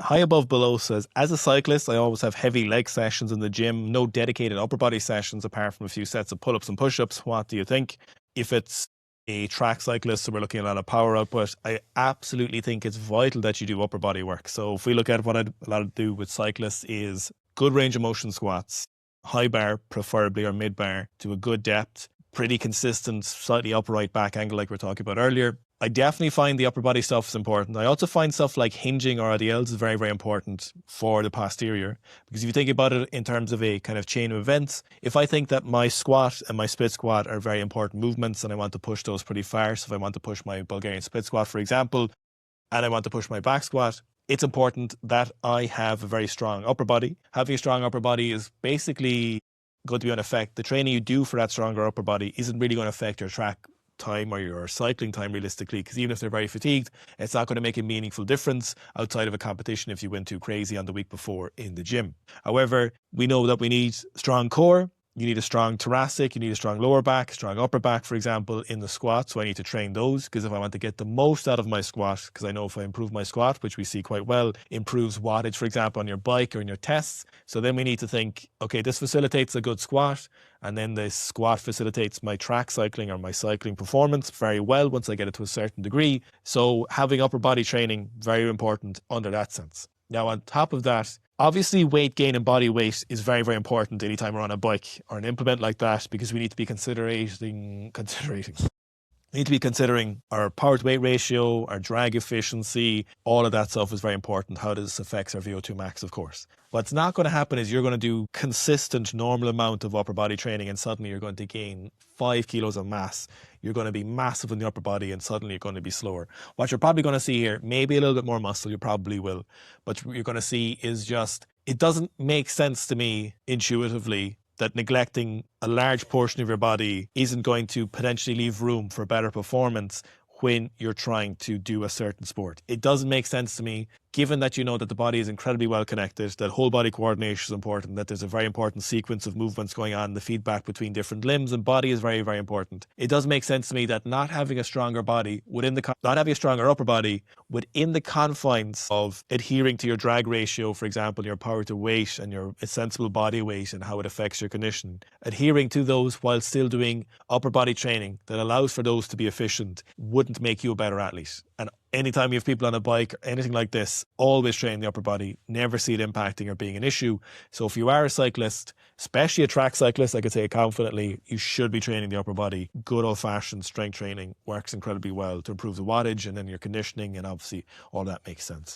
High Above Below says, as a cyclist, I always have heavy leg sessions in the gym, no dedicated upper body sessions apart from a few sets of pull-ups and push-ups. What do you think? If it's a track cyclist, so we're looking at a lot of power output, I absolutely think it's vital that you do upper body work. So if we look at what a lot of do with cyclists is good range of motion squats, high bar preferably or mid bar to a good depth, pretty consistent, slightly upright back angle like we were talking about earlier. I definitely find the upper body stuff is important. I also find stuff like hinging or RDLs is very, very important for the posterior. Because if you think about it in terms of a kind of chain of events, if I think that my squat and my split squat are very important movements and I want to push those pretty far, so if I want to push my Bulgarian split squat, for example, and I want to push my back squat, it's important that I have a very strong upper body. Having a strong upper body is basically going to be an effect. The training you do for that stronger upper body isn't really going to affect your track time or your cycling time realistically, because even if they're very fatigued, it's not going to make a meaningful difference outside of a competition if you went too crazy on the week before in the gym. However, we know that we need strong core. You need a strong thoracic, you need a strong lower back, strong upper back, for example, in the squat. So I need to train those, because if I want to get the most out of my squat, because I know if I improve my squat, which we see quite well, improves wattage, for example, on your bike or in your tests. So then we need to think, okay, this facilitates a good squat, and then this squat facilitates my track cycling or my cycling performance very well once I get it to a certain degree. So having upper body training, very important under that sense. Now, on top of that, obviously weight gain and body weight is very, very important anytime we're on a bike or an implement like that, because we need to be considering our power to weight ratio, our drag efficiency, all of that stuff is very important. How this affects our VO2 max, of course. What's not going to happen is you're going to do consistent normal amount of upper body training and suddenly you're going to gain 5 kilos of mass. You're going to be massive in the upper body and suddenly you're going to be slower. What you're probably going to see here, maybe a little bit more muscle, you probably will, but what you're going to see is just, it doesn't make sense to me intuitively that neglecting a large portion of your body isn't going to potentially leave room for better performance when you're trying to do a certain sport. It doesn't make sense to me, given that you know that the body is incredibly well connected, that whole body coordination is important, that there's a very important sequence of movements going on, the feedback between different limbs and body is very, very important. It does make sense to me that not having a stronger body not having a stronger upper body within the confines of adhering to your drag ratio, for example, your power to weight and your sensible body weight and how it affects your condition, adhering to those while still doing upper body training that allows for those to be efficient wouldn't make you a better athlete. And anytime you have people on a bike or anything like this, always train the upper body, never see it impacting or being an issue. So if you are a cyclist, especially a track cyclist, I could say confidently, you should be training the upper body. Good old-fashioned strength training works incredibly well to improve the wattage and then your conditioning, and obviously all that makes sense.